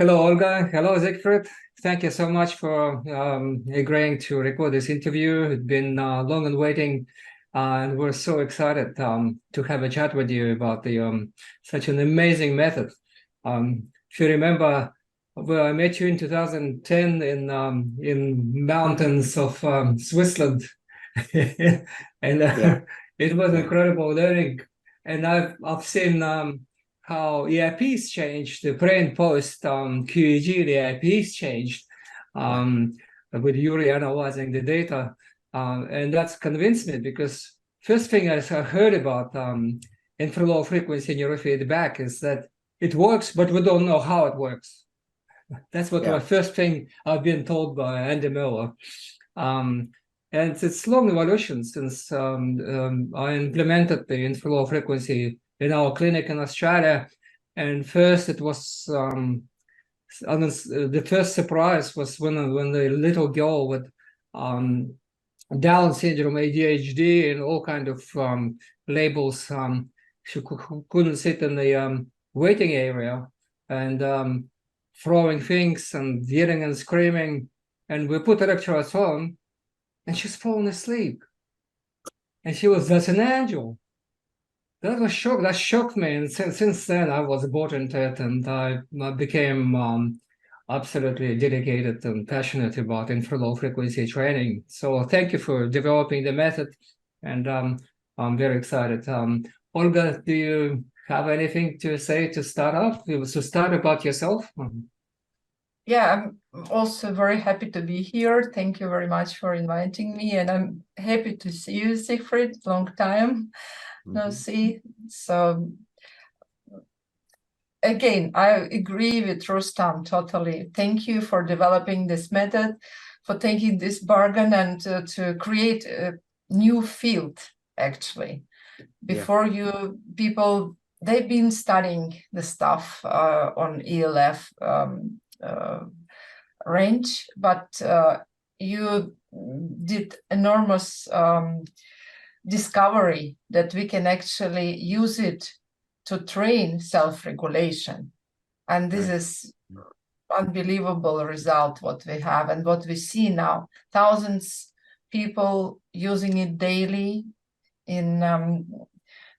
Hello, Olga. Hello, Siegfried. Thank you so much for agreeing to record this interview. It's been long and waiting, and we're so excited to have a chat with you about the such an amazing method. If you remember, well, I met you in 2010 in mountains of Switzerland, and Yeah, it was yeah, incredible learning. And I've seen how EIPs changed, the pre and post QEG, the EIPs changed right. with Yuri analyzing the data. And that's convinced me because first thing I heard about infra low frequency neurofeedback is that it works, but we don't know how it works. That's what my Yeah, first thing I've been told by Andy Miller. Um, and it's long evolution since I implemented the infra low frequency in our clinic in Australia. And first it was, the first surprise was when the little girl with um, Down syndrome, ADHD, and all kind of labels, she couldn't sit in the waiting area and throwing things and yelling and screaming. And we put electrodes on, and she's fallen asleep. And she was just an angel. That shocked me. And since then, I was bought into it, and I became absolutely dedicated and passionate about infra low frequency training. So thank you for developing the method, and I'm very excited. Olga, do you have anything to say to start off? To start about yourself? Yeah, I'm also very happy to be here. Thank you very much for inviting me, and I'm happy to see you, Siegfried. Long time no see. So again, I agree with Rustam totally. Thank you for developing this method, for taking this bargain and to create a new field, actually. Before you people, they've been studying the stuff on ELF range, but you did enormous discovery that we can actually use it to train self-regulation. And this is unbelievable result what we have and what we see now. Thousands people using it daily in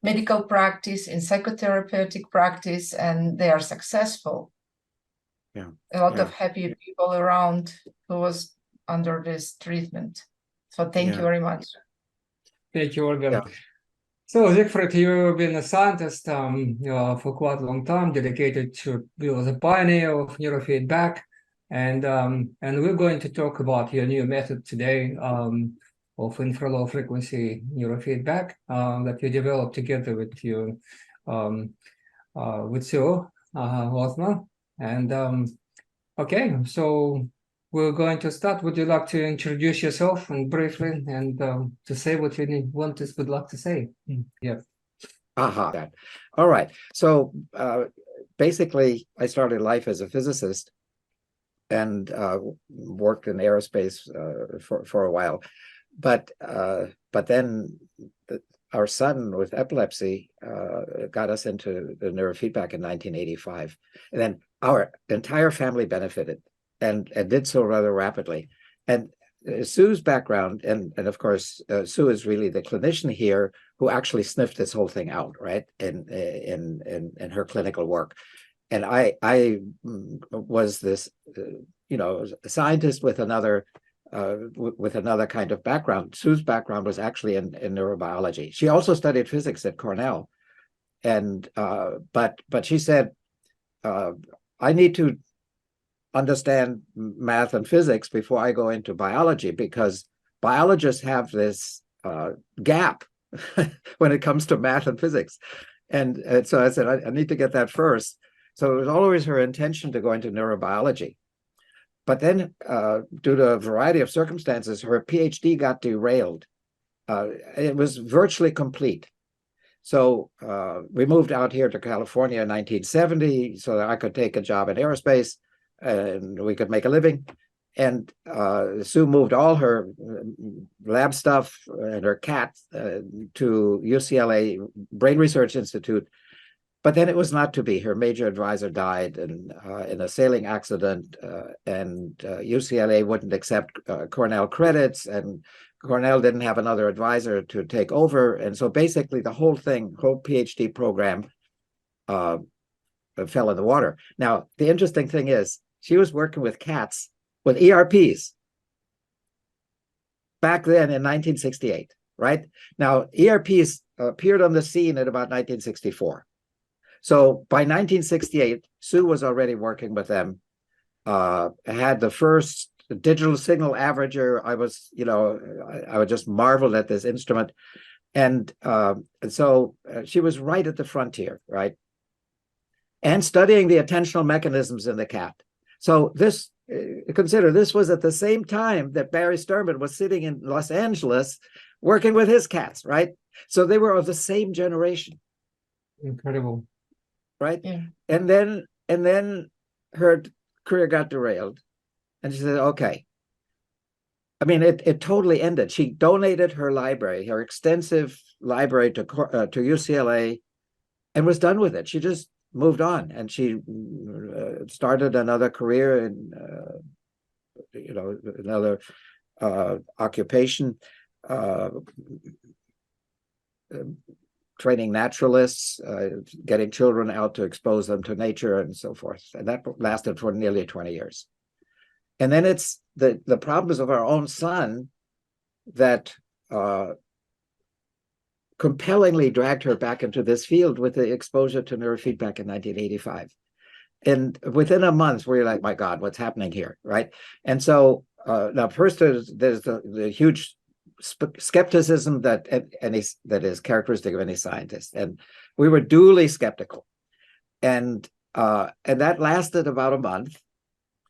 medical practice, in psychotherapeutic practice, and they are successful. Yeah, a lot of happy people around who was under this treatment. So thank you very much. Thank you, Olga. Yeah. So, Siegfried, you've been a scientist for quite a long time, dedicated to, you was a pioneer of neurofeedback, and we're going to talk about your new method today of infra low frequency neurofeedback that you developed together with your with Sue Othmer. And okay, so we're going to start. Would you like to introduce yourself and briefly and to say what you would like to say? Yeah. That. All right. So basically, I started life as a physicist and worked in aerospace for a while. But then our son with epilepsy got us into the neurofeedback in 1985. And then our entire family benefited and did so rather rapidly. And Sue's background, and of course, Sue is really the clinician here who actually sniffed this whole thing out, right, in her clinical work. And I was this, a scientist with another kind of background. Sue's background was actually in neurobiology. She also studied physics at Cornell, and but she said, I need to understand math and physics before I go into biology, because biologists have this gap when it comes to math and physics. And so I said, I need to get that first. So it was always her intention to go into neurobiology. But then, due to a variety of circumstances, her PhD got derailed. It was virtually complete. So we moved out here to California in 1970 so that I could take a job in aerospace and we could make a living. And Sue moved all her lab stuff and her cat to UCLA Brain Research Institute. But then it was not to be. Her major advisor died in a sailing accident, and UCLA wouldn't accept Cornell credits, and Cornell didn't have another advisor to take over. And so basically the whole PhD program fell in the water. Now, the interesting thing is she was working with cats with ERPs back then in 1968, right? Now, ERPs appeared on the scene at about 1964. So by 1968, Sue was already working with them, had the first digital signal averager. I would just marvel at this instrument. And so she was right at the frontier, right? And studying the attentional mechanisms in the cat. So consider this was at the same time that Barry Sturman was sitting in Los Angeles working with his cats, right? So they were of the same generation. Incredible. Right. Yeah. And then her career got derailed. And she said, okay. I mean, it totally ended. She donated her library, her extensive library to UCLA, and was done with it. She just moved on, and she started another career in another occupation, training naturalists, getting children out to expose them to nature and so forth. And that lasted for nearly 20 years. And then it's the problems of our own son that compellingly dragged her back into this field with the exposure to neurofeedback in 1985. And within a month, we're like, my God, what's happening here, right? And so now first there's the huge skepticism that is characteristic of any scientist, and we were duly skeptical, and that lasted about a month,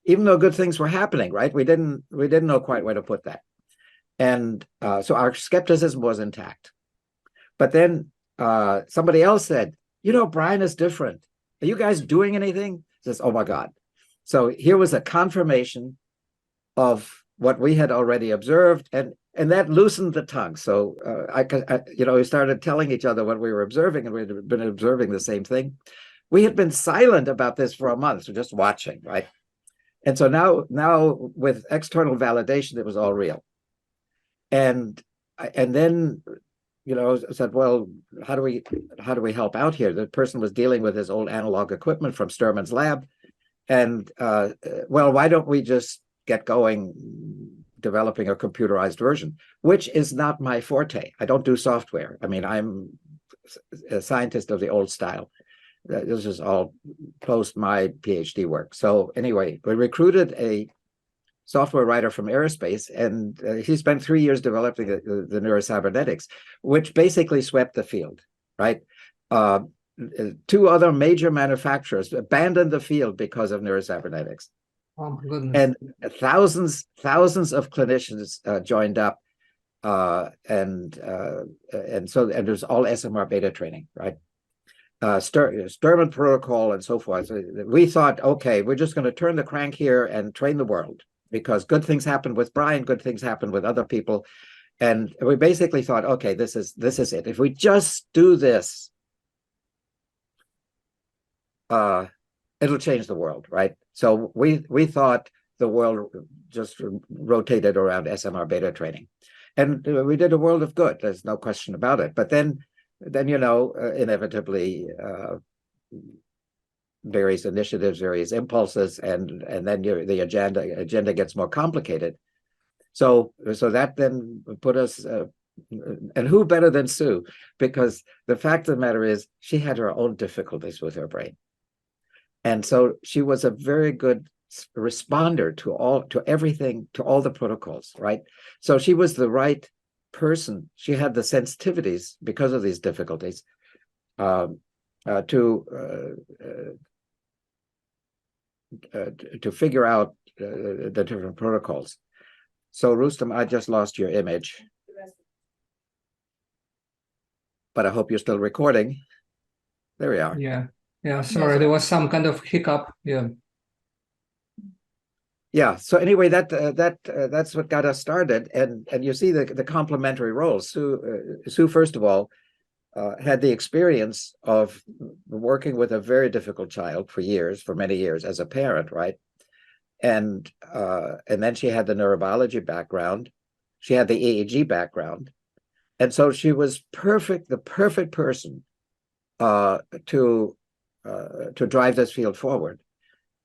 even though good things were happening, right? We didn't know quite where to put that, and so our skepticism was intact. But then somebody else said, Brian is different. Are you guys doing anything? Says, oh my God. So here was a confirmation of what we had already observed, and that loosened the tongue. So we started telling each other what we were observing, and we'd been observing the same thing. We had been silent about this for a month, so just watching, right? And so now with external validation, it was all real. And then, I said, well, how do we help out here? The person was dealing with his old analog equipment from Sturman's lab, and well, why don't we just get going developing a computerized version, which is not my forte. I don't do software. I mean, I'm a scientist of the old style. This is all post my PhD work. So anyway, we recruited a software writer from aerospace, and he spent 3 years developing the neurocybernetics, which basically swept the field, right? Two other major manufacturers abandoned the field because of neurocybernetics. Oh my goodness. And thousands of clinicians joined up, and there's all SMR beta training, right? Sturman protocol and so forth. So we thought, okay, we're just going to turn the crank here and train the world, because good things happen with Brian, good things happen with other people, and we basically thought, okay, this is it. If we just do this, it'll change the world, right? So we thought the world just rotated around SMR beta training, and we did a world of good. There's no question about it. But then inevitably, various initiatives, various impulses, and then the agenda gets more complicated. So that then put us. And who better than Sue? Because the fact of the matter is, she had her own difficulties with her brain. And so she was a very good responder to everything, to all the protocols, right? So she was the right person. She had the sensitivities because of these difficulties to figure out the different protocols. So Rustam, I just lost your image, but I hope you're still recording. There we are. Yeah, sorry, there was some kind of hiccup. Yeah. So anyway, that's what got us started, and you see the complementary roles. Sue, first of all, had the experience of working with a very difficult child for many years as a parent, right? And then she had the neurobiology background. She had the EEG background. And so she was the perfect person to drive this field forward.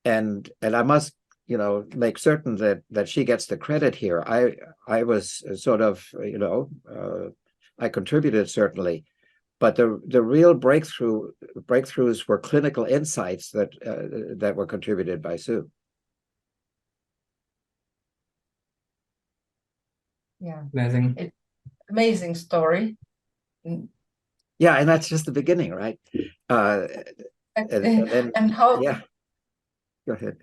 And I must, make certain that she gets the credit here. I was sort of, I contributed certainly, but the real breakthroughs were clinical insights that were contributed by Sue. Yeah, Amazing. Amazing story. Yeah, and that's just the beginning, right? And then, And how? Yeah, go ahead.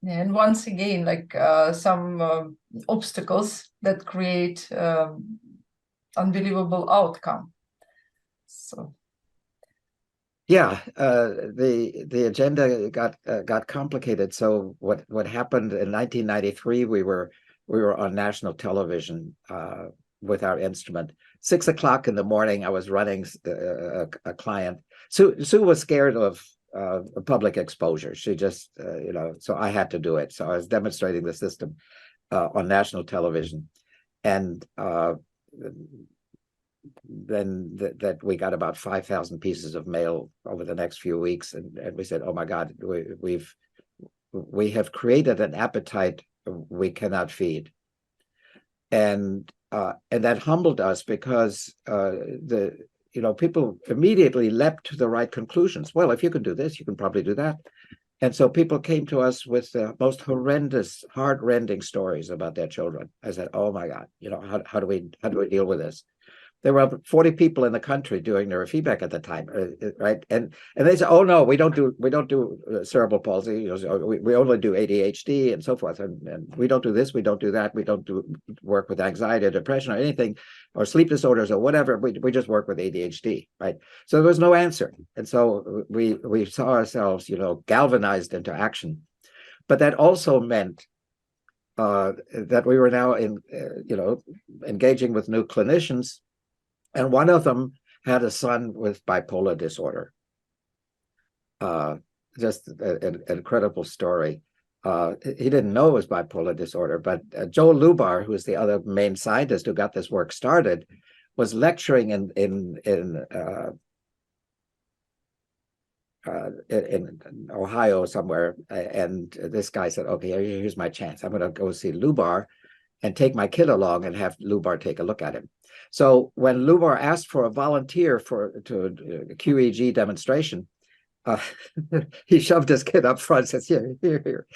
And once again, like some obstacles that create unbelievable outcome. So yeah, the agenda got complicated. So what happened in 1993? We were on national television with our instrument. 6 o'clock in the morning, I was running a client. Sue was scared of public exposure. She just, so I had to do it. So I was demonstrating the system on national television, and then that we got about 5,000 pieces of mail over the next few weeks, and we said, "Oh my God, we have created an appetite we cannot feed," and that humbled us because people immediately leapt to the right conclusions. Well, if you can do this, you can probably do that. And so people came to us with the most horrendous, heart-rending stories about their children. I said, "Oh my God, how do we deal with this?" There were 40 people in the country doing neurofeedback at the time, right? And they said, "Oh no, we don't do cerebral palsy. We only do ADHD and so forth, and we don't do this, we don't do that, we don't do work with anxiety or depression or anything, or sleep disorders or whatever. We just work with ADHD, right?" So there was no answer, and so we saw ourselves, galvanized into action. But that also meant that we were now engaging with new clinicians. And one of them had a son with bipolar disorder. Just an incredible story. He didn't know it was bipolar disorder, but Joe Lubar, who's the other main scientist who got this work started, was lecturing in Ohio somewhere. And this guy said, "Okay, here's my chance. I'm going to go see Lubar and take my kid along and have Lubar take a look at him." So when Lubar asked for a volunteer to a QEEG demonstration, he shoved his kid up front and says, here,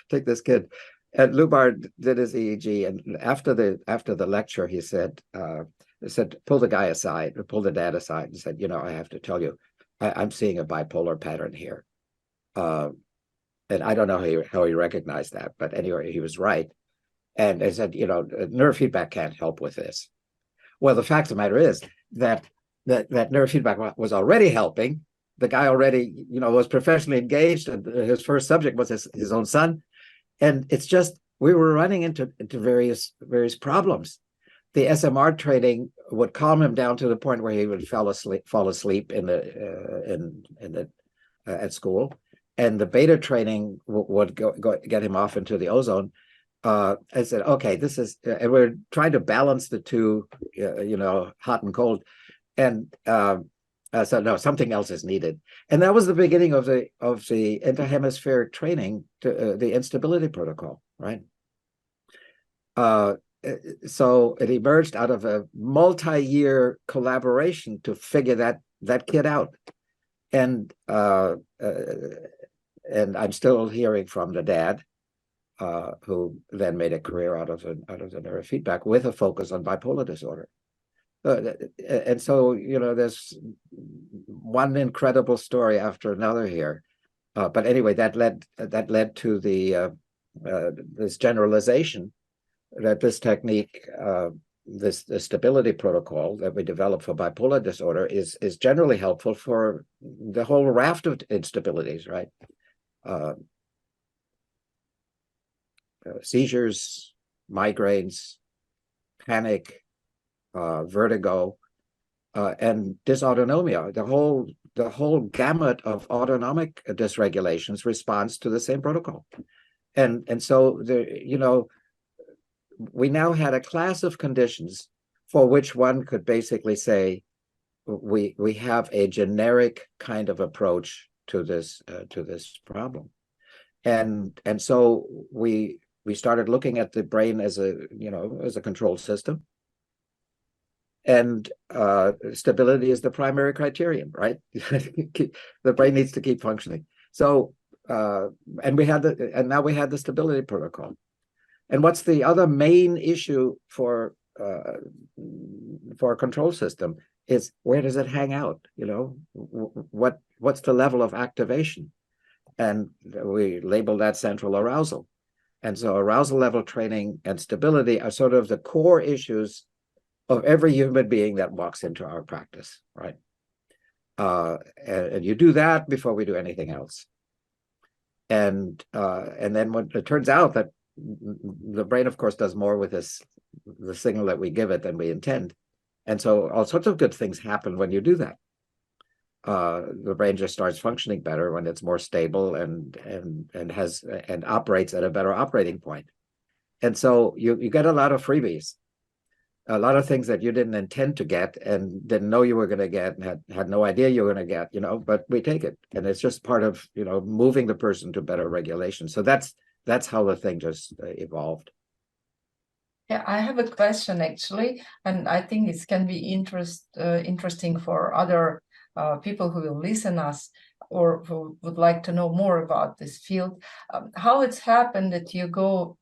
take this kid. And Lubar did his EEG, and after the lecture, he said, pull the guy aside, or pull the dad aside, and said, "I have to tell you, I'm seeing a bipolar pattern here." And I don't know how he recognized that, but anyway, he was right. And I said, neurofeedback can't help with this. Well, the fact of the matter is that neurofeedback was already helping. The guy already, was professionally engaged, and his first subject was his own son. And it's just, we were running into various problems. The SMR training would calm him down to the point where he would fall asleep at school, and the beta training would go get him off into the ozone. I said, "Okay, this is," and we're trying to balance the two, hot and cold, and so no, something else is needed, and that was the beginning of the interhemispheric training, to the instability protocol, right? So it emerged out of a multi-year collaboration to figure that kid out, and I'm still hearing from the dad, who then made a career out of the neurofeedback with a focus on bipolar disorder. And so, there's one incredible story after another here. But anyway, that led to this generalization that this technique, this stability protocol that we developed for bipolar disorder is generally helpful for the whole raft of instabilities, right? Seizures, migraines, panic, vertigo, and dysautonomia. The whole gamut of autonomic dysregulations responds to the same protocol. And so we now had a class of conditions for which one could basically say we have a generic kind of approach to this problem. And so we started looking at the brain as a control system. And stability is the primary criterion, right? The brain needs to keep functioning. So, and now we had the stability protocol. And what's the other main issue for a control system is, where does it hang out? What's the level of activation? And we label that central arousal. And so arousal level training and stability are sort of the core issues of every human being that walks into our practice, right? And you do that before we do anything else. And then when it turns out that the brain, of course, does more with the signal that we give it than we intend. And so all sorts of good things happen when you do that. The brain just starts functioning better when it's more stable and operates at a better operating point. And so you get a lot of freebies, a lot of things that you didn't intend to get and didn't know you were going to get and had no idea you were going to get, but we take it. And it's just part of, moving the person to better regulation. So that's how the thing just evolved. Yeah, I have a question actually, and I think it can be interesting for other people who will listen us or who would like to know more about this field. How it's happened that you go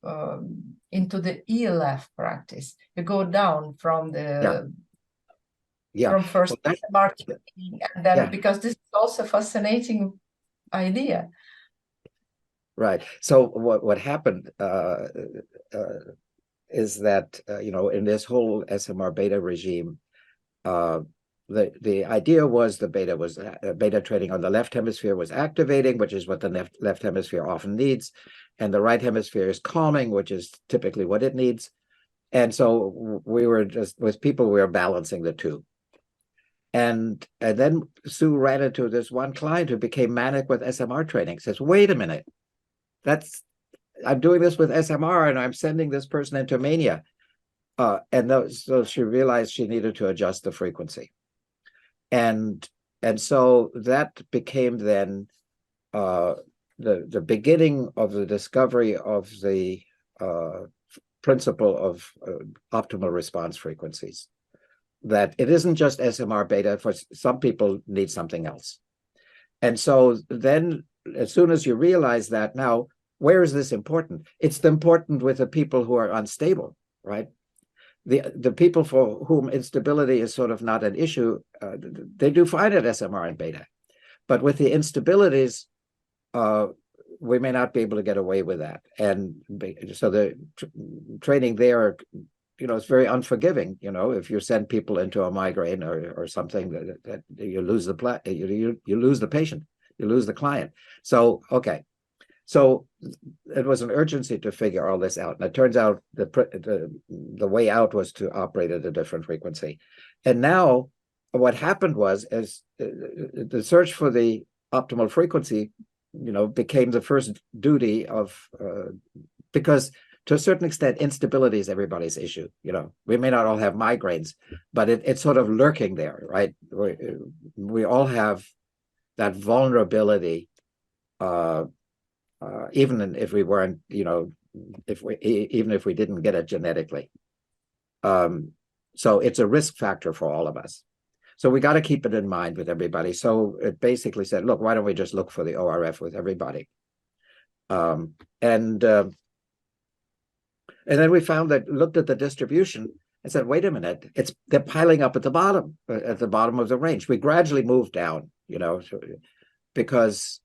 into the ELF practice, you go down from the from first SMR training, and then because this is also a fascinating idea. Right. So what happened is that in this whole SMR beta regime, the idea was the beta training on the left hemisphere was activating, which is what the left hemisphere often needs, and the right hemisphere is calming, which is typically what it needs. And so we were just with people, we were balancing the two. And then Sue ran into this one client who became manic with SMR training. Says, wait a minute, I'm doing this with SMR and I'm sending this person into mania. So she realized she needed to adjust the frequency. And so that became then the beginning of the discovery of the principle of optimal response frequencies. That it isn't just SMR beta, for some people need something else. And so then as soon as you realize that, now, where is this important? It's important with the people who are unstable, right? The people for whom instability is sort of not an issue, they do fine at SMR and beta. But with the instabilities, we may not be able to get away with that. And so the training there, it's very unforgiving. If you send people into a migraine or something, that you lose you lose the patient, you lose the client. So, okay. So it was an urgency to figure all this out. And it turns out the way out was to operate at a different frequency. And now what happened was, as the search for the optimal frequency, became the first duty of, because to a certain extent, instability is everybody's issue. We may not all have migraines, but it's sort of lurking there, right? We all have that vulnerability, even if we weren't, even if we didn't get it genetically. So it's a risk factor for all of us. So we got to keep it in mind with everybody. So it basically said, look, why don't we just look for the ORF with everybody? And then we found that, looked at the distribution and said, wait a minute, they're piling up at the bottom of the range. We gradually moved down, because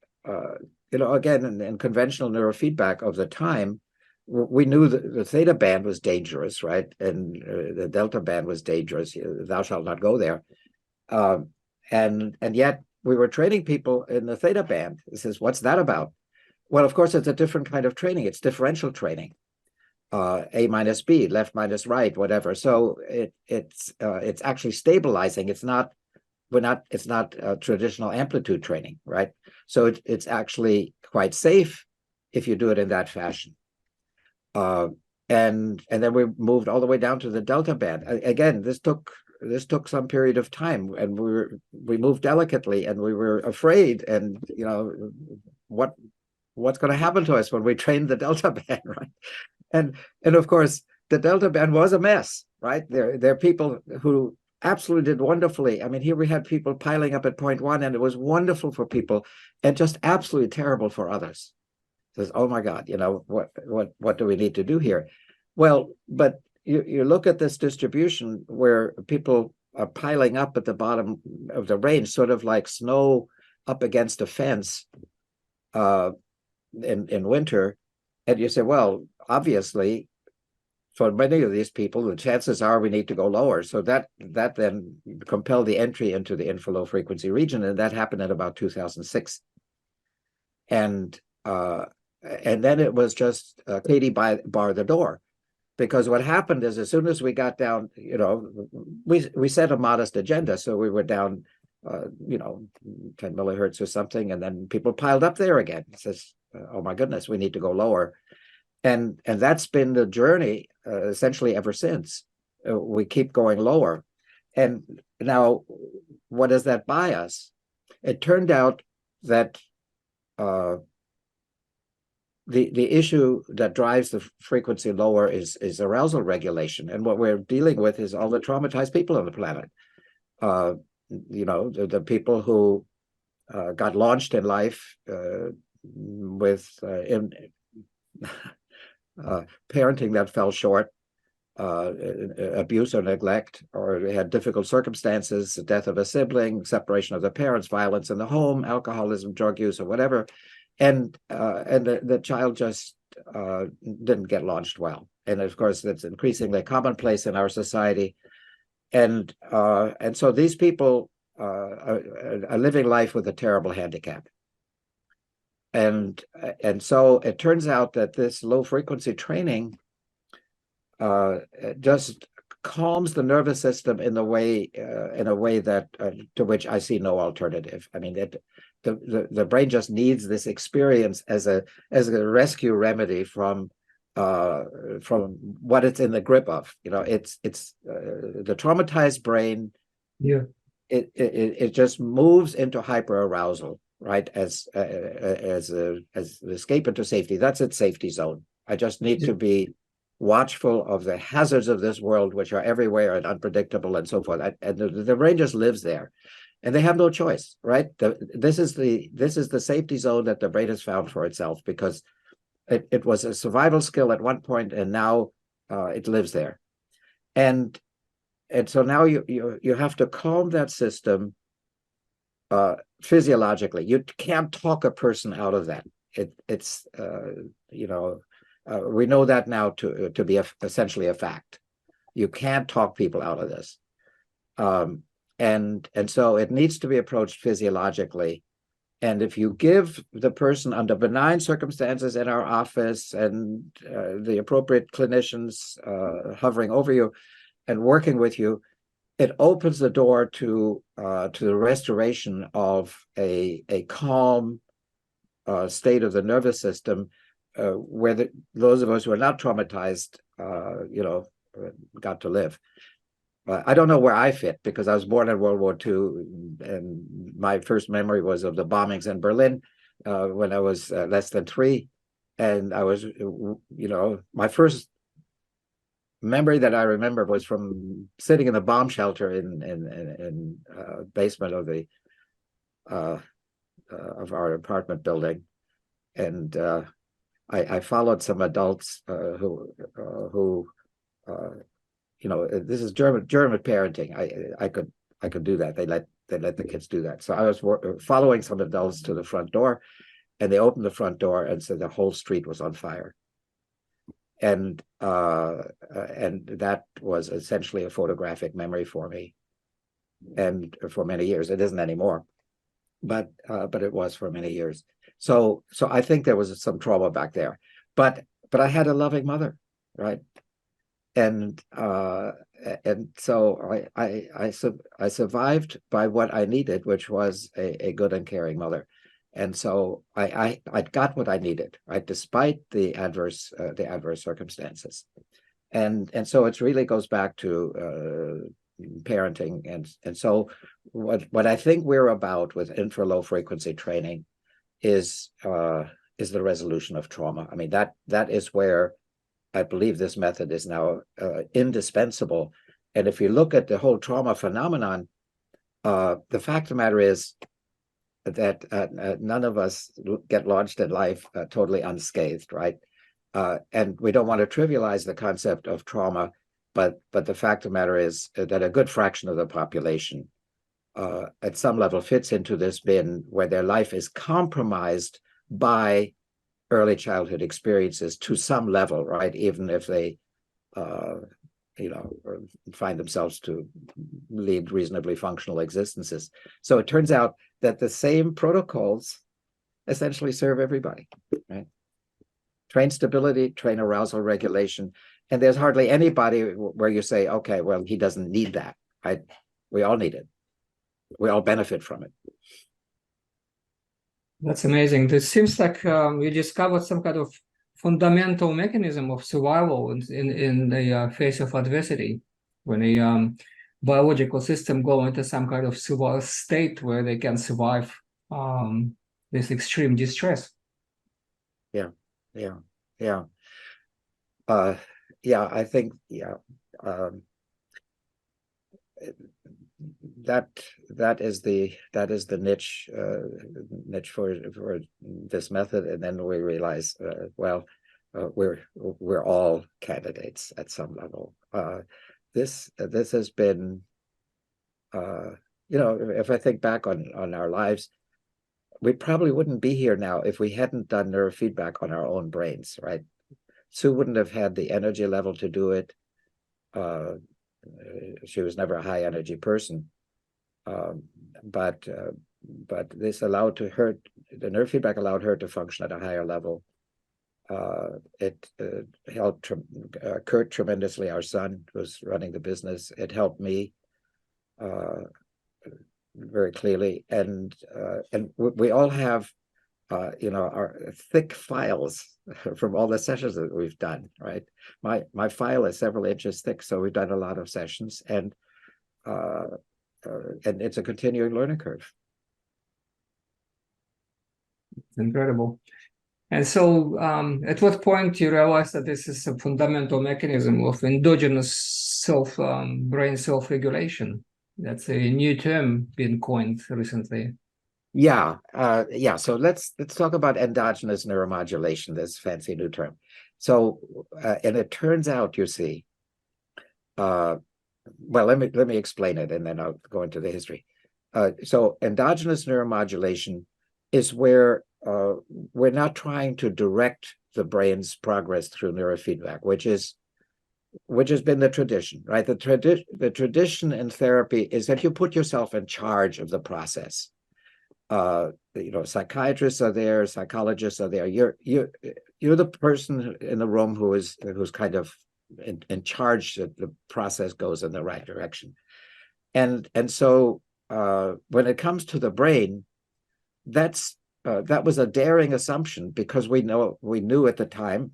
again, in conventional neurofeedback of the time, we knew that the theta band was dangerous, right? And the delta band was dangerous. Thou shalt not go there. And yet we were training people in the theta band. It says, what's that about? Well, of course, it's a different kind of training. It's differential training. A minus B, left minus right, whatever. So it's actually stabilizing. It's not traditional amplitude training, right? So it's actually quite safe if you do it in that fashion. And then we moved all the way down to the delta band. Again, this took some period of time, and we moved delicately, and we were afraid, and you know what's going to happen to us when we train the delta band, right? And of course the delta band was a mess, right? There are people who absolutely did wonderfully. I mean, here we had people piling up at 0.1, and it was wonderful for people, and just absolutely terrible for others. Says, oh my God, you know, what do we need to do here? Well, but you look at this distribution where people are piling up at the bottom of the range, sort of like snow up against a fence in winter, and you say, well, obviously, for many of these people, the chances are we need to go lower. So that then compelled the entry into the infra low frequency region, and that happened in about 2006. And then it was just Katie bar the door, because what happened is as soon as we got down, you know, we set a modest agenda, so we were down, you know, 10 millihertz or something, and then people piled up there again. It says, oh my goodness, we need to go lower, and that's been the journey essentially ever since. We keep going lower, and now what does that buy us? It turned out that the issue that drives the frequency lower is arousal regulation. And what we're dealing with is all the traumatized people on the planet. You know, the people who got launched in life with parenting that fell short, abuse or neglect, or they had difficult circumstances, the death of a sibling, separation of the parents, violence in the home, alcoholism, drug use, or whatever. And the child just didn't get launched well. And of course, that's increasingly commonplace in our society. And so these people are living life with a terrible handicap. And so it turns out that this low frequency training just calms the nervous system in a way that to which I see no alternative. I mean, the brain just needs this experience as a rescue remedy from what it's in the grip of. You know, it's the traumatized brain. Yeah. It just moves into hyperarousal, right? As the escape into safety. That's its safety zone. I just need to be watchful of the hazards of this world, which are everywhere and unpredictable and so forth. And the brain just lives there, and they have no choice, right? This is the safety zone that the brain has found for itself, because it was a survival skill at one point, and now it lives there. And so now you have to calm that system physiologically. You can't talk a person out of that. It's you know. We know that now to be essentially a fact. You can't talk people out of this, and so it needs to be approached physiologically. And if you give the person, under benign circumstances in our office and the appropriate clinicians hovering over you and working with you, it opens the door to the restoration of a calm state of the nervous system. Where those of us who are not traumatized, you know, got to live. I don't know where I fit, because I was born in World War II, and my first memory was of the bombings in Berlin when I was less than 3, and I was, you know, my first memory that I remember was from sitting in the bomb shelter in basement of the of our apartment building, and I followed some adults who you know, this is German parenting. I could do that. They let the kids do that. So I was following some adults to the front door, and they opened the front door, and so the whole street was on fire. And that was essentially a photographic memory for me, and for many years. It isn't anymore, but it was for many years. So I think there was some trauma back there, but I had a loving mother, right? And so I survived by what I needed, which was a good and caring mother. And so I got what I needed, right, despite the adverse circumstances. And so it really goes back to parenting. And so what I think we're about with infra low frequency training is the resolution of trauma. I mean, that is where I believe this method is now indispensable. And if you look at the whole trauma phenomenon, the fact of the matter is that none of us get launched in life totally unscathed, right? And we don't want to trivialize the concept of trauma, but the fact of the matter is that a good fraction of the population at some level fits into this bin where their life is compromised by early childhood experiences to some level, right? Even if they, find themselves to lead reasonably functional existences. So it turns out that the same protocols essentially serve everybody, right? Train stability, train arousal regulation, and there's hardly anybody where you say, okay, well, he doesn't need that, right? We all need it. We all benefit from it. That's amazing. This seems like you discovered some kind of fundamental mechanism of survival in the face of adversity, when a biological system go into some kind of survival state where they can survive this extreme distress. Yeah. I think that is the niche for this method, and then we realize we're all candidates at some level. This has been if I think back on our lives, we probably wouldn't be here now if we hadn't done neurofeedback on our own brains, right? Sue wouldn't have had the energy level to do it. She was never a high energy person, but this allowed her, the neurofeedback allowed her to function at a higher level. It helped Kurt tremendously, our son, who's running the business. It helped me very clearly, and we all have our thick files from all the sessions that we've done, right? My file is several inches thick, so we've done a lot of sessions, and it's a continuing learning curve. It's incredible. And so at what point you realize that this is a fundamental mechanism of endogenous brain self-regulation? That's a new term being coined recently. Yeah. So let's talk about endogenous neuromodulation, this fancy new term. So, and it turns out, you see, well, let me explain it, and then I'll go into the history. So endogenous neuromodulation is where we're not trying to direct the brain's progress through neurofeedback, which has been the tradition, right? The tradition in therapy is that you put yourself in charge of the process. Psychiatrists are there, psychologists are there. You're the person in the room who's kind of in charge that the process goes in the right direction. And so when it comes to the brain, that was a daring assumption, because we knew at the time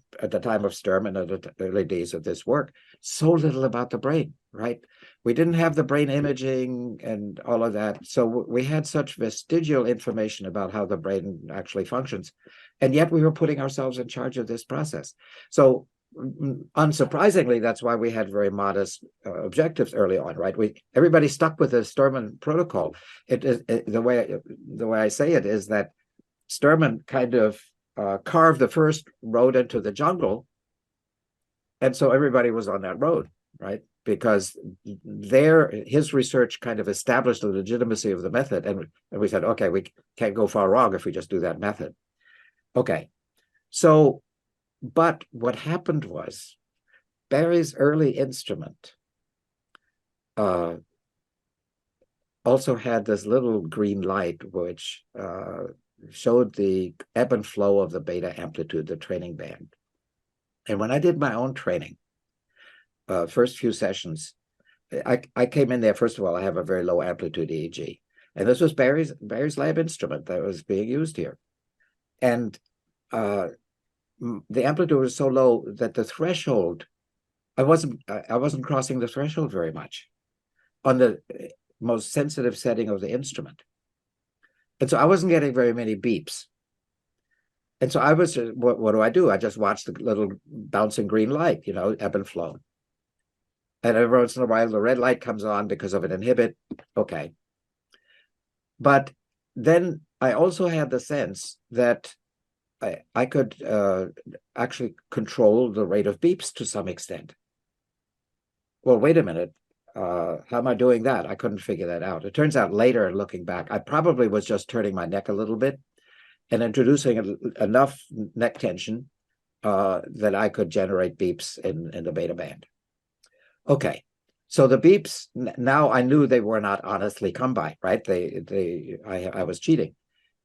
of Sturm and at the early days of this work, so little about the brain, right? We didn't have the brain imaging and all of that. So we had such vestigial information about how the brain actually functions. And yet we were putting ourselves in charge of this process. So unsurprisingly, that's why we had very modest objectives early on, right? Everybody stuck with the Sturman protocol. The way I say it is that Sturman kind of carved the first road into the jungle, and so everybody was on that road, right? Because his research kind of established the legitimacy of the method, and we said, okay, we can't go far wrong if we just do that method. Okay, so, but what happened was Barry's early instrument also had this little green light which showed the ebb and flow of the beta amplitude, the training band. And when I did my own training, first few sessions, I came in there, first of all, I have a very low amplitude EEG. And this was Barry's lab instrument that was being used here. And the amplitude was so low that the threshold, I wasn't crossing the threshold very much on the most sensitive setting of the instrument. And so I wasn't getting very many beeps. And so I was, what do? I just watched the little bouncing green light, ebb and flow. And every once in a while, the red light comes on because of an inhibit. Okay. But then I also had the sense that I could actually control the rate of beeps to some extent. Well, wait a minute. How am I doing that? I couldn't figure that out. It turns out later, looking back, I probably was just turning my neck a little bit and introducing enough neck tension that I could generate beeps in the beta band. Okay, so the beeps, now I knew they were not honestly come by, right? I was cheating,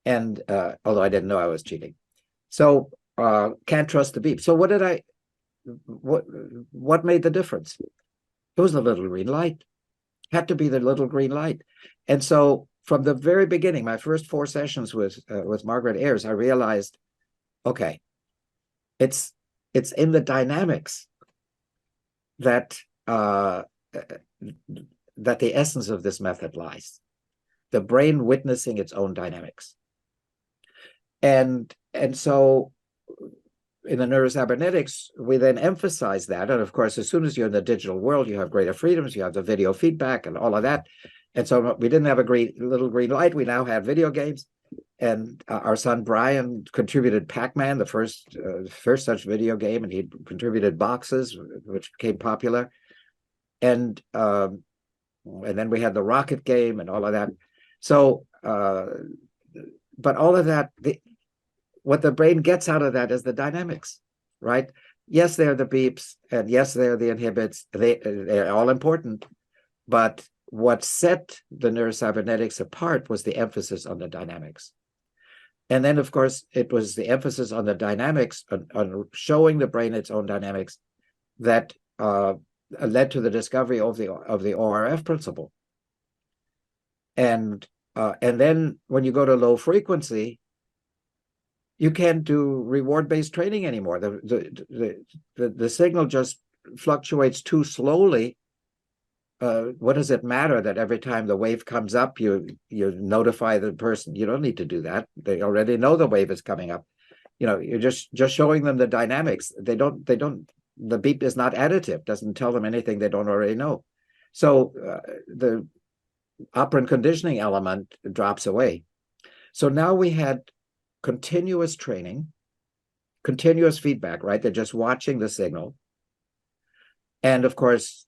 and although I didn't know I was cheating. So can't trust the beep. So what made the difference? It was the little green light. Had to be the little green light. And so from the very beginning, my first 4 sessions with Margaret Ayers, I realized, okay, it's in the dynamics that the essence of this method lies. The brain witnessing its own dynamics. And so in the neurocybernetics, we then emphasize that. And of course, as soon as you're in the digital world, you have greater freedoms, you have the video feedback and all of that. And so we didn't have a little green light. We now have video games. And our son Brian contributed Pac-Man, the first such video game, and he contributed boxes, which became popular. And then we had the rocket game and all of that. So, but all of that, what the brain gets out of that is the dynamics, right? Yes, they're the beeps, and yes, they're the inhibits. They're all important, but what set the neurocybernetics apart was the emphasis on the dynamics. And then, of course, it was the emphasis on the dynamics, on showing the brain its own dynamics, that led to the discovery of the ORF principle. And then when you go to low frequency, you can't do reward-based training anymore. The signal just fluctuates too slowly. What does it matter that every time the wave comes up, you notify the person? You don't need to do that. They already know the wave is coming up. You're just showing them the dynamics. The beep is not additive, doesn't tell them anything they don't already know. So the operant conditioning element drops away. So now we had continuous training, continuous feedback, right? They're just watching the signal. And of course,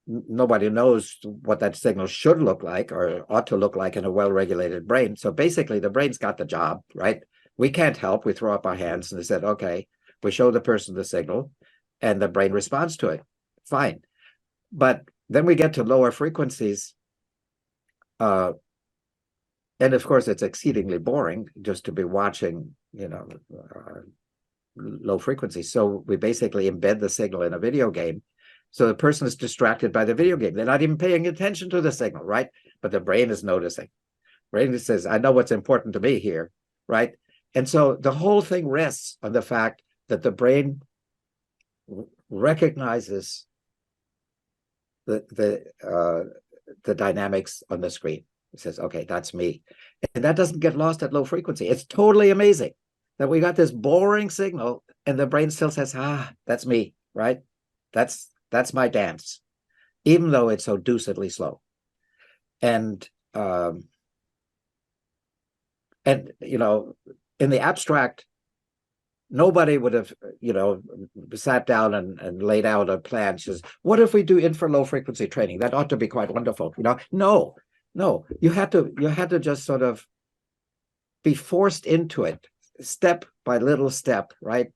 nobody knows what that signal should look like or ought to look like in a well-regulated brain. So basically, the brain's got the job, right? We can't help. We throw up our hands and they said, okay, we show the person the signal and the brain responds to it. Fine. But then we get to lower frequencies. And of course, it's exceedingly boring just to be watching, low frequencies. So we basically embed the signal in a video game. So the person is distracted by the video game. They're not even paying attention to the signal, right? But the brain is noticing. Brain says, I know what's important to me here, right? And so the whole thing rests on the fact that the brain recognizes the dynamics on the screen. It says, okay, that's me. And that doesn't get lost at low frequency. It's totally amazing that we got this boring signal and the brain still says, that's me, right? That's my dance, even though it's so deucedly slow. And in the abstract, nobody would have, sat down and laid out a plan. Says, what if we do infra low frequency training? That ought to be quite wonderful. No, you had to just sort of be forced into it, step by little step, right?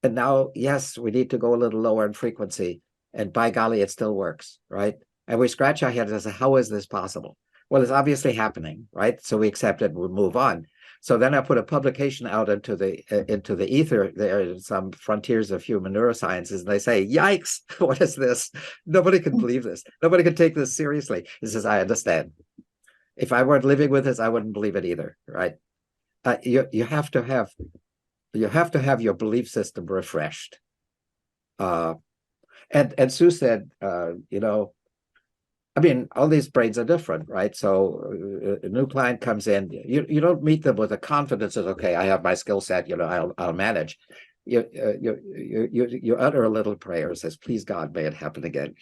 And now, yes, we need to go a little lower in frequency, and by golly, it still works, right? And we scratch our heads and say, how is this possible? Well, it's obviously happening, right? So we accept it, we move on. So then I put a publication out into the ether. There are some frontiers of human neurosciences, and they say, "Yikes! What is this? Nobody can believe this. Nobody can take this seriously." He says, "I understand. If I weren't living with this, I wouldn't believe it either." Right? You have to have your belief system refreshed. And Sue said, I mean, all these brains are different, right? So a new client comes in, you don't meet them with a confidence that, okay, I have my skill set, I'll manage. You utter a little prayer, says, "Please God, may it happen again."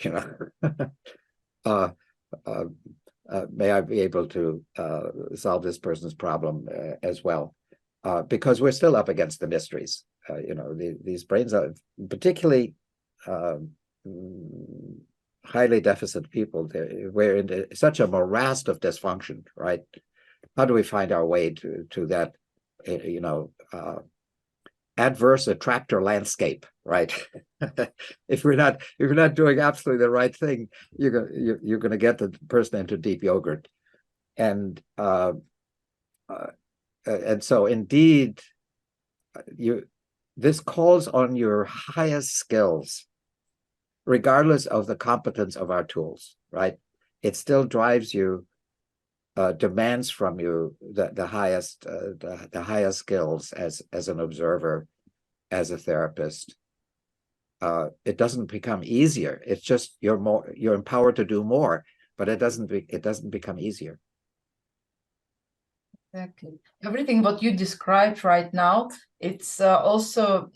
May I be able to solve this person's problem as well, because we're still up against the mysteries. These brains are particularly highly deficit people. We're in such a morass of dysfunction, right? How do we find our way to that, adverse attractor landscape, right? If you're not doing absolutely the right thing, you're going to get the person into deep yogurt, and so indeed, this calls on your highest skills, regardless of the competence of our tools, right? It still drives you, demands from you the highest skills as an observer, as a therapist. It doesn't become easier. It's just you're empowered to do more, but it doesn't become easier. Exactly. Everything what you described right now, it's also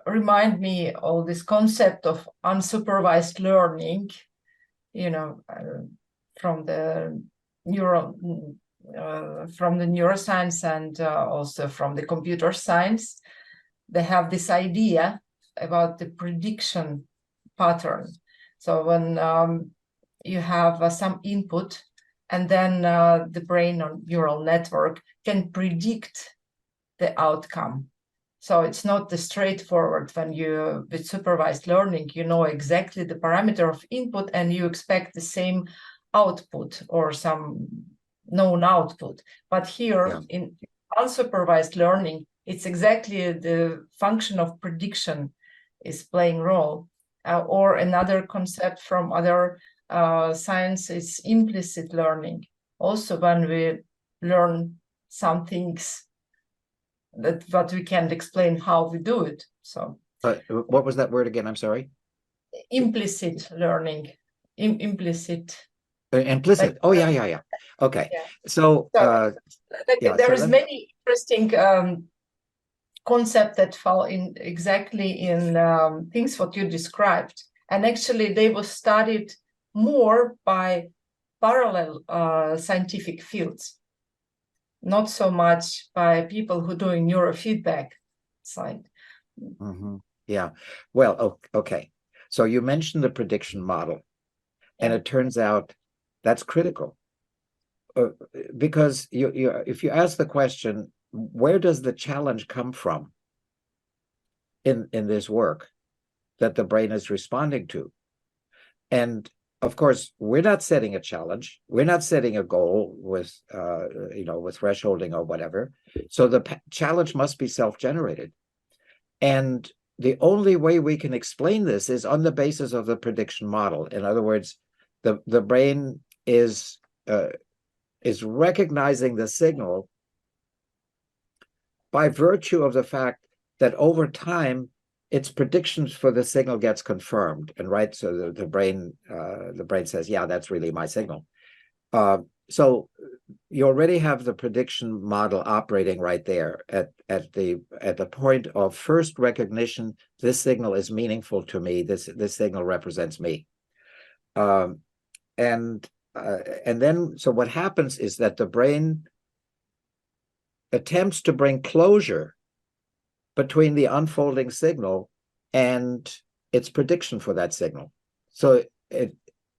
remind me of this concept of unsupervised learning, from the neuroscience and also from the computer science. They have this idea about the prediction pattern. So when you have some input, and then the brain or neural network can predict the outcome. So it's not the straightforward when with supervised learning, you know exactly the parameter of input and you expect the same output or some known output. But here in unsupervised learning, it's exactly the function of prediction is playing role. Or another concept from other science is implicit learning. Also, when we learn some things that we can't explain how we do it. So what was that word again? I'm sorry. Implicit learning. Implicit. Implicit. Like, oh yeah. Okay. Yeah. So there is many interesting concepts that fall in exactly in things what you described, and actually they were studied more by parallel scientific fields, not so much by people who are doing neurofeedback side. Mm-hmm. Yeah. Well, okay. So you mentioned the prediction model, and it turns out that's critical because if you ask the question, where does the challenge come from in this work that the brain is responding to? And of course, we're not setting a challenge. We're not setting a goal with thresholding or whatever. So the challenge must be self-generated. And the only way we can explain this is on the basis of the prediction model. In other words, the brain is recognizing the signal by virtue of the fact that over time, its predictions for the signal gets confirmed, and right, so the brain says, yeah, that's really my signal. So you already have the prediction model operating right there at the point of first recognition. This signal is meaningful to me. This signal represents me, and then so what happens is that the brain attempts to bring closure between the unfolding signal and its prediction for that signal. So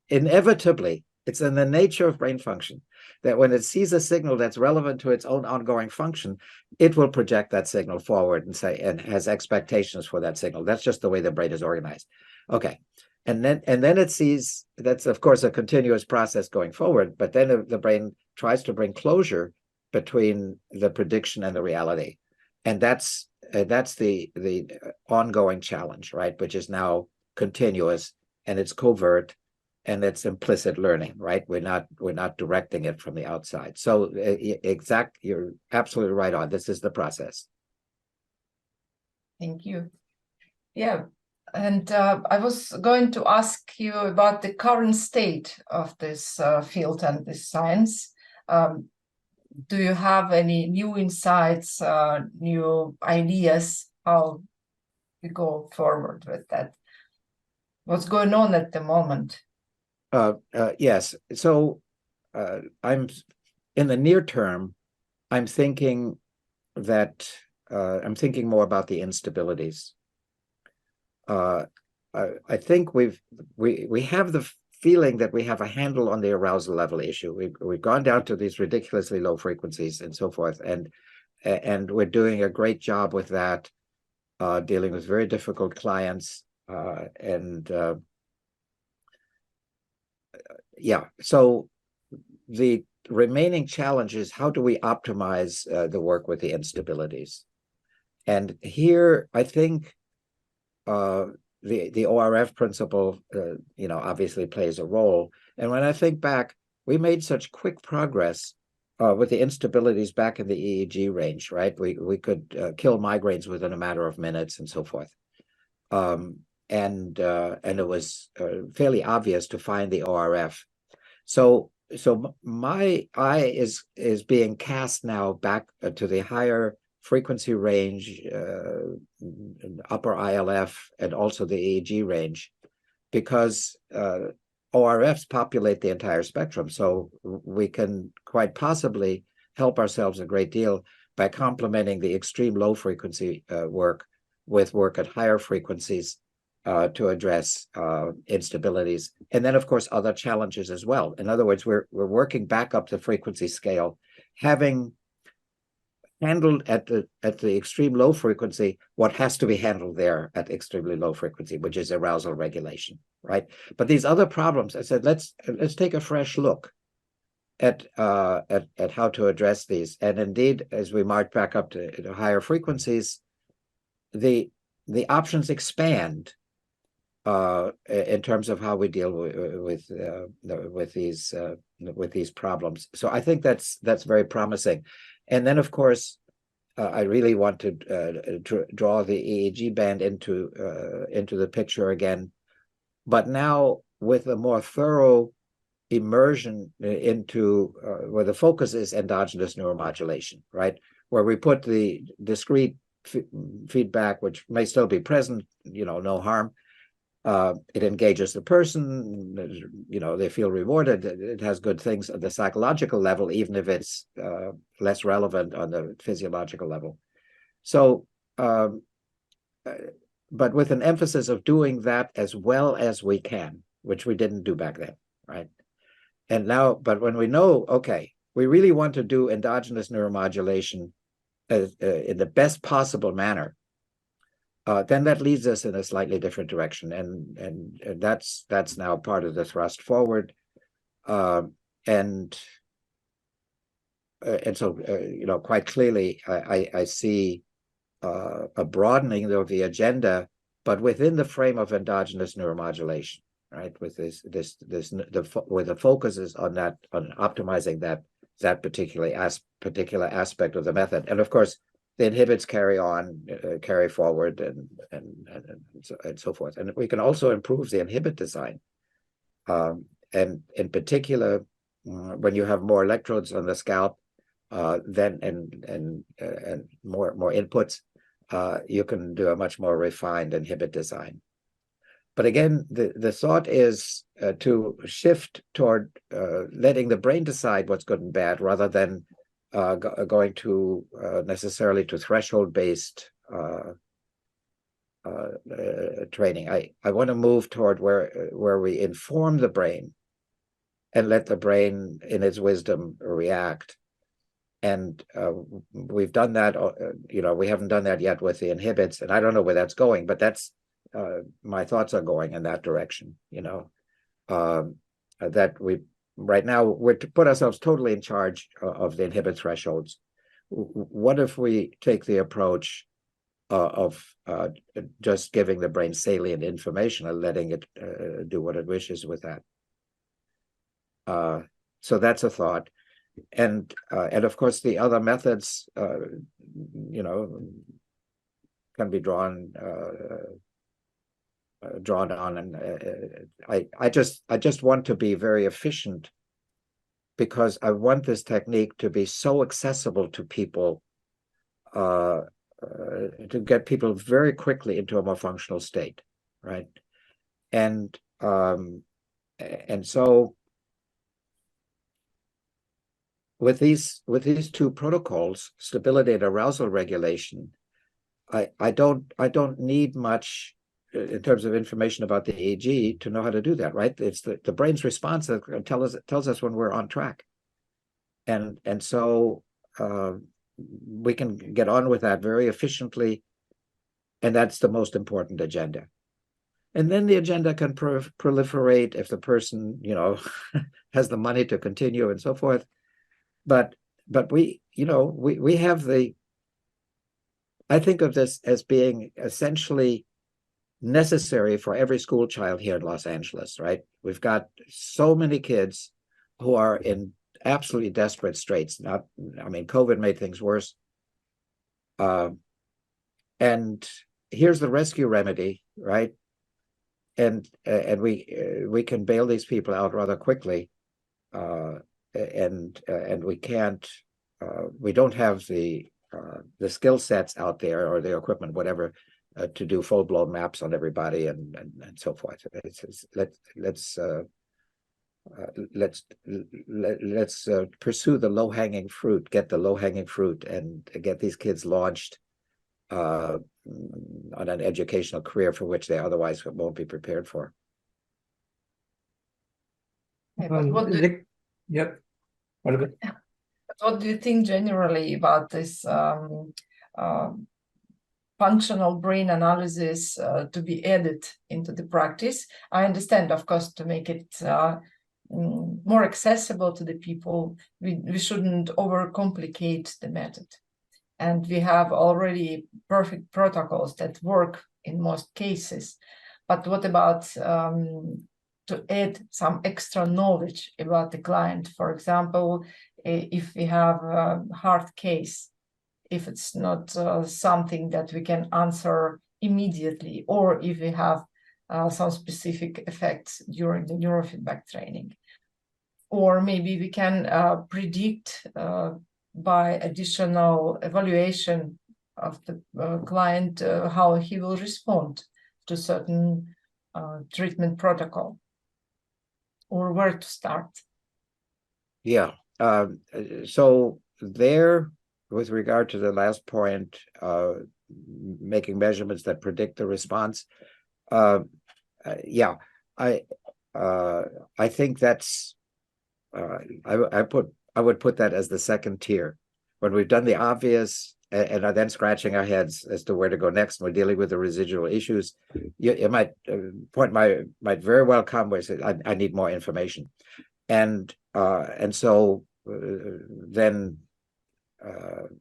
inevitably, it's in the nature of brain function that when it sees a signal that's relevant to its own ongoing function, it will project that signal forward and has expectations for that signal. That's just the way the brain is organized. Okay. And then it sees, that's of course a continuous process going forward, but then the brain tries to bring closure between the prediction and the reality. And that's the ongoing challenge, right? Which is now continuous, and it's covert, and it's implicit learning, right? We're not directing it from the outside. So you're absolutely right on. This is the process. Thank you. Yeah, and I was going to ask you about the current state of this field and this science. Do you have any new insights, new ideas, how we go forward with that? What's going on at the moment? Yes. So I'm in the near term, I'm thinking that I'm thinking more about the instabilities. I think we have the feeling that we have a handle on the arousal level issue. We've gone down to these ridiculously low frequencies and so forth, and we're doing a great job with that, dealing with very difficult clients, yeah. So the remaining challenge is, how do we optimize the work with the instabilities? And here, I think the ORF principle, obviously plays a role. And when I think back, we made such quick progress with the instabilities back in the EEG range, right? We could kill migraines within a matter of minutes and so forth. And it was fairly obvious to find the ORF. So my eye is being cast now back to the higher frequency range, upper ILF, and also the EEG range, because ORFs populate the entire spectrum. So we can quite possibly help ourselves a great deal by complementing the extreme low frequency work with work at higher frequencies to address instabilities. And then, of course, other challenges as well. In other words, we're working back up the frequency scale, having handled at the extreme low frequency what has to be handled there at extremely low frequency, which is arousal regulation, right? But these other problems, I said, let's take a fresh look at how to address these. And indeed, as we march back up to higher frequencies, the options expand in terms of how we deal with these problems. So I think that's very promising. And then, of course, I really want to draw the EEG band into the picture again, but now with a more thorough immersion into where the focus is endogenous neuromodulation, right? Where we put the discrete feedback, which may still be present, no harm. It engages the person, they feel rewarded. It has good things at the psychological level, even if it's less relevant on the physiological level. So, but with an emphasis of doing that as well as we can, which we didn't do back then, right? And now, but when we know, okay, we really want to do endogenous neuromodulation in the best possible manner, then that leads us in a slightly different direction, and that's now part of the thrust forward, and so quite clearly I see a broadening of the agenda, but within the frame of endogenous neuromodulation, right? With where the focus is on optimizing that particular aspect of the method, and of course, the inhibits carry forward, and so forth. And we can also improve the inhibit design. And in particular, when you have more electrodes on the scalp, then and more inputs, you can do a much more refined inhibit design. But again, the thought is to shift toward letting the brain decide what's good and bad, rather than going to necessarily to threshold-based training. I want to move toward where we inform the brain and let the brain, in its wisdom, react. And we've done that. We haven't done that yet with the inhibits, and I don't know where that's going. But that's my thoughts are going in that direction. That right now we're to put ourselves totally in charge of the inhibit thresholds. What if we take the approach of just giving the brain salient information and letting it do what it wishes with that? So that's a thought. And of course, the other methods, can be drawn on. And I just want to be very efficient, because I want this technique to be so accessible to people, to get people very quickly into a more functional state, right? And so with these two protocols, stability and arousal regulation, I don't need much in terms of information about the EEG to know how to do that, right? It's the brain's response that tells us when we're on track, and so we can get on with that very efficiently, and that's the most important agenda. And then the agenda can proliferate if the person, has the money to continue and so forth. But we have the. I think of this as being essentially necessary for every school child here in Los Angeles, right? We've got so many kids who are in absolutely desperate straits. COVID made things worse. And here's the rescue remedy, right? And we can bail these people out rather quickly. And we can't, we don't have the skill sets out there or the equipment, whatever, to do full-blown maps on everybody and so forth. Let's pursue the low-hanging fruit, get the low-hanging fruit, and get these kids launched on an educational career for which they otherwise won't be prepared for. Yep. What about? What do you think generally about this functional brain analysis to be added into the practice? I understand, of course, to make it more accessible to the people, we shouldn't overcomplicate the method. And we have already perfect protocols that work in most cases. But what about to add some extra knowledge about the client? For example, if we have a hard case, if it's not something that we can answer immediately, or if we have some specific effects during the neurofeedback training. Or maybe we can predict by additional evaluation of the client how he will respond to certain treatment protocol, or where to start. Yeah. So there, with regard to the last point, making measurements that predict the response, I think that's I would put that as the second tier. When we've done the obvious and are then scratching our heads as to where to go next, we're dealing with the residual issues. You might point might very well come where say, I need more information, and so then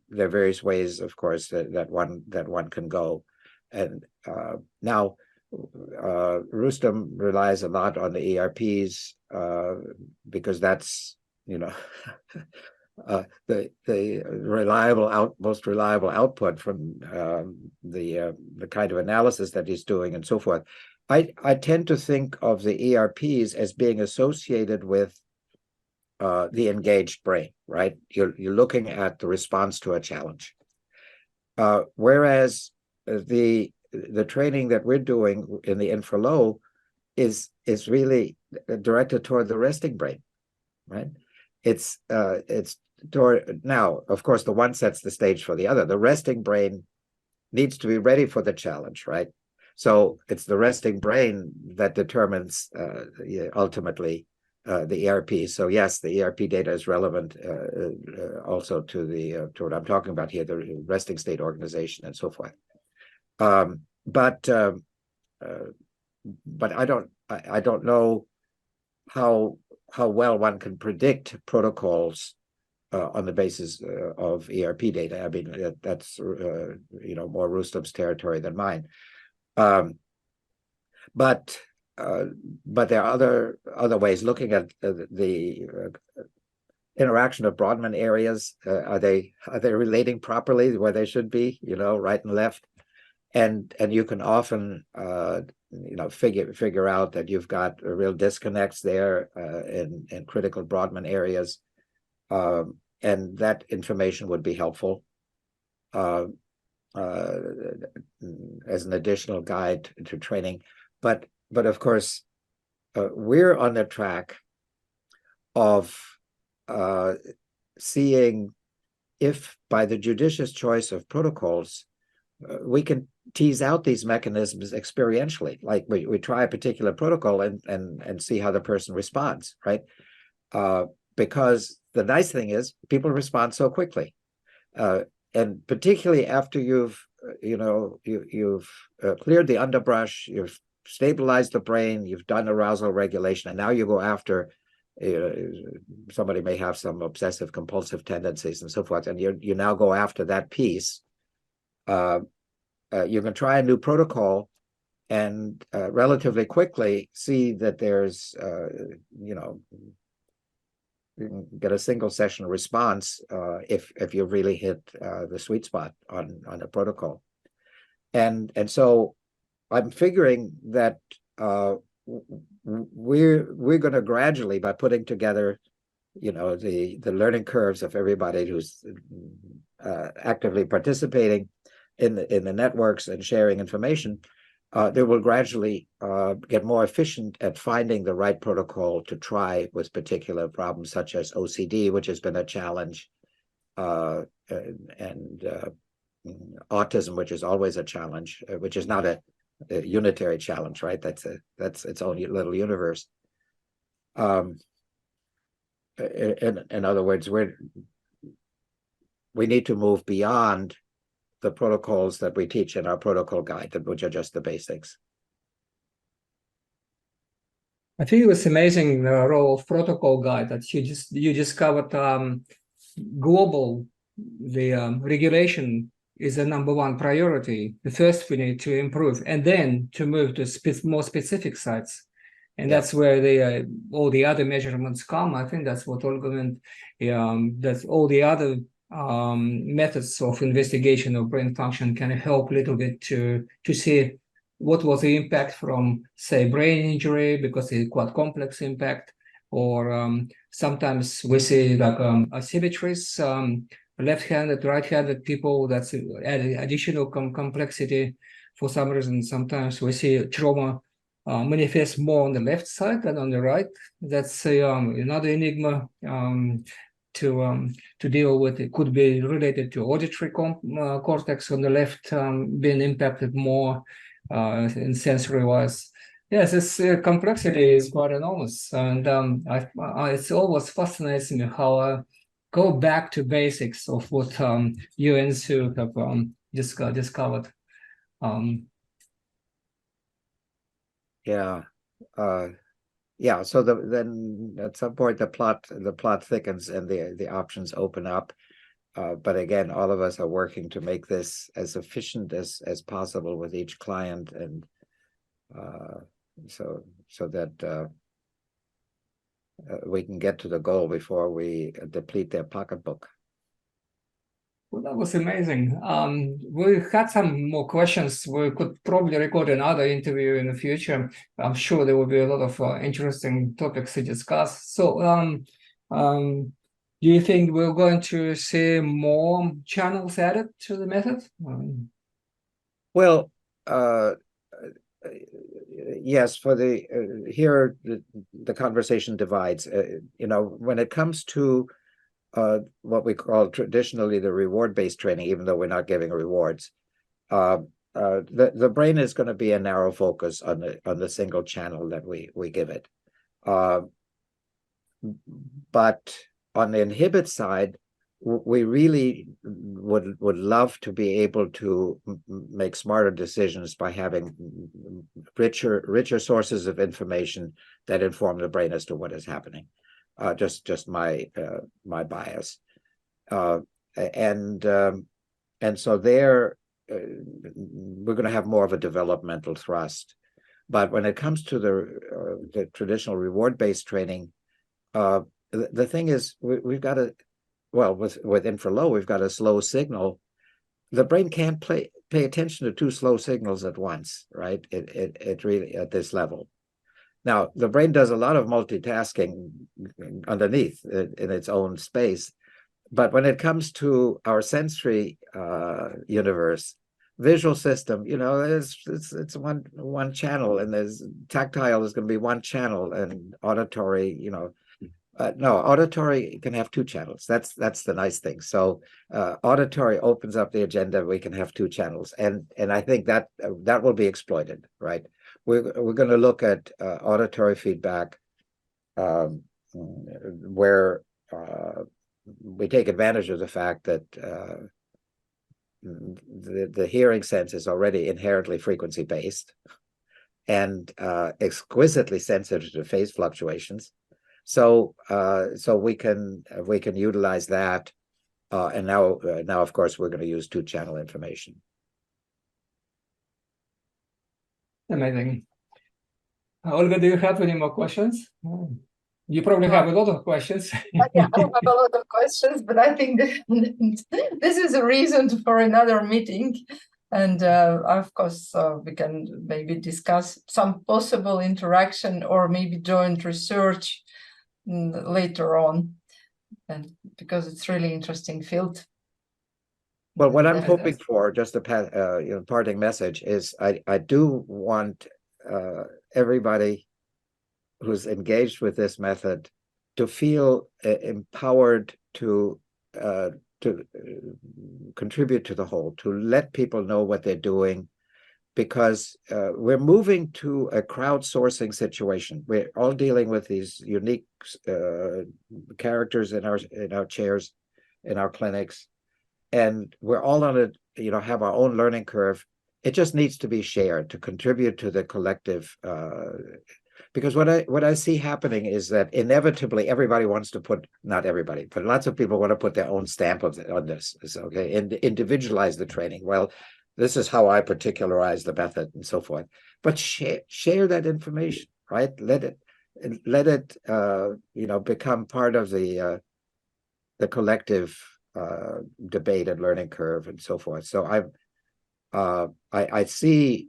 there are various ways, of course, that one can go. And now Rustam relies a lot on the ERPs because that's the most reliable output from the kind of analysis that he's doing and so forth. I tend to think of the ERPs as being associated with the engaged brain, right? You're looking at the response to a challenge, whereas the training that we're doing in the Infra Low is really directed toward the resting brain, right? It's toward, now, of course, the one sets the stage for the other. The resting brain needs to be ready for the challenge, right? So it's the resting brain that determines ultimately the ERP. So yes, the ERP data is relevant also to what I'm talking about here, the resting state organization and so forth. But I don't know how well one can predict protocols on the basis of ERP data. I mean, that's more Rustam's territory than mine. But there are other ways looking at the interaction of Brodmann areas. Are they relating properly where they should be? Right and left, and you can often figure out that you've got real disconnects there in critical Brodmann areas. And that information would be helpful as an additional guide to training. But of course, we're on the track of seeing if by the judicious choice of protocols, we can tease out these mechanisms experientially. Like we try a particular protocol and see how the person responds, right? Because the nice thing is people respond so quickly, and particularly after you've cleared the underbrush, you've stabilized the brain, you've done arousal regulation, and now you go after somebody may have some obsessive compulsive tendencies and so forth, and you now go after that piece. You can try a new protocol and relatively quickly see that there's you can get a single session response if you really hit the sweet spot on a protocol. And so I'm figuring that we're going to gradually, by putting together the learning curves of everybody who's actively participating in the networks and sharing information, they will gradually get more efficient at finding the right protocol to try with particular problems such as OCD, which has been a challenge, and autism, which is always a challenge, which is not a unitary challenge, right? That's its own little universe. In other words, we need to move beyond the protocols that we teach in our protocol guide, which are just the basics. I think it was amazing the role of protocol guide that you just covered. Global, the regulation is a #1 priority. The first we need to improve, and then to move to more specific sites, and that's where all the other measurements come. I think that's what Olga meant. That's all the other methods of investigation of brain function can help a little bit to see what was the impact from, say, brain injury, because it's quite complex impact, or sometimes we see like asymmetries, left-handed, right-handed people, that's added additional complexity for some reason. Sometimes we see trauma manifest more on the left side than on the right. That's another enigma to deal with. It could be related to auditory cortex on the left being impacted more in sensory wise. Yes, this complexity is quite enormous, and it's always fascinates me how I go back to basics of what you and Sue have discovered. So then at some point the plot thickens and the options open up. But again, all of us are working to make this as efficient as possible with each client, and so that we can get to the goal before we deplete their pocketbook. Well, that was amazing. We had some more questions. We could probably record another interview in the future. I'm sure there will be a lot of interesting topics to discuss. So, do you think we're going to see more channels added to the method? Well, yes. For here the conversation divides. When it comes to what we call traditionally the reward-based training, even though we're not giving rewards, the brain is going to be a narrow focus on the single channel that we give it. But on the inhibit side, we really would love to be able to make smarter decisions by having richer sources of information that inform the brain as to what is happening. Just my bias, and so there we're going to have more of a developmental thrust. But when it comes to the traditional reward-based training, the thing is we've got to, well, with infra low, we've got a slow signal. The brain can't pay attention to two slow signals at once, right? It really, at this level. Now, the brain does a lot of multitasking underneath in its own space. But when it comes to our sensory universe, visual system, it's one channel, and there's tactile is going to be one channel, and auditory, no, auditory can have two channels. That's the nice thing. So auditory opens up the agenda. We can have two channels, and I think that will be exploited, right? We're going to look at auditory feedback where we take advantage of the fact that the hearing sense is already inherently frequency based and exquisitely sensitive to phase fluctuations. So we can utilize that, and now of course we're going to use two-channel information. Amazing. Olga, do you have any more questions? You probably have a lot of questions. Yeah, I have a lot of questions, but I think this is a reason for another meeting. And of course, we can maybe discuss some possible interaction or maybe joint research later on, and because it's really interesting field. Well, what I'm hoping for, just a parting message, is I do want everybody who's engaged with this method to feel empowered to contribute to the whole, to let people know what they're doing, because we're moving to a crowdsourcing situation. We're all dealing with these unique characters in our chairs, in our clinics, and we're all on a, have our own learning curve. It just needs to be shared to contribute to the collective. Because what I see happening is that inevitably everybody wants to put, not everybody, but lots of people want to put their own stamp on this. Okay, and individualize the training. Well, this is how I particularize the method and so forth. But share that information, right? Let it become part of the collective debate and learning curve and so forth. So I see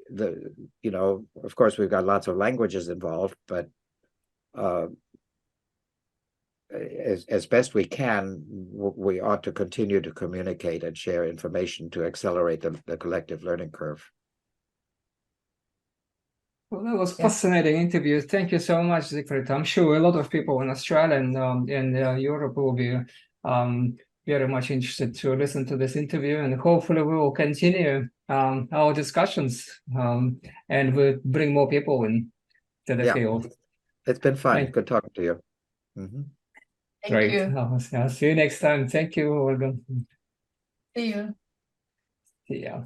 of course we've got lots of languages involved, but as best we can, we ought to continue to communicate and share information to accelerate the collective learning curve. Well, that was fascinating interview. Thank you so much, Siegfried. I'm sure a lot of people in Australia and Europe will be very much interested to listen to this interview, and hopefully we will continue our discussions and we'll bring more people in to the field. It's been fun. Good talking to you. Thank Great. you. I'll see you next time. Thank you, Olga. See you. Yeah.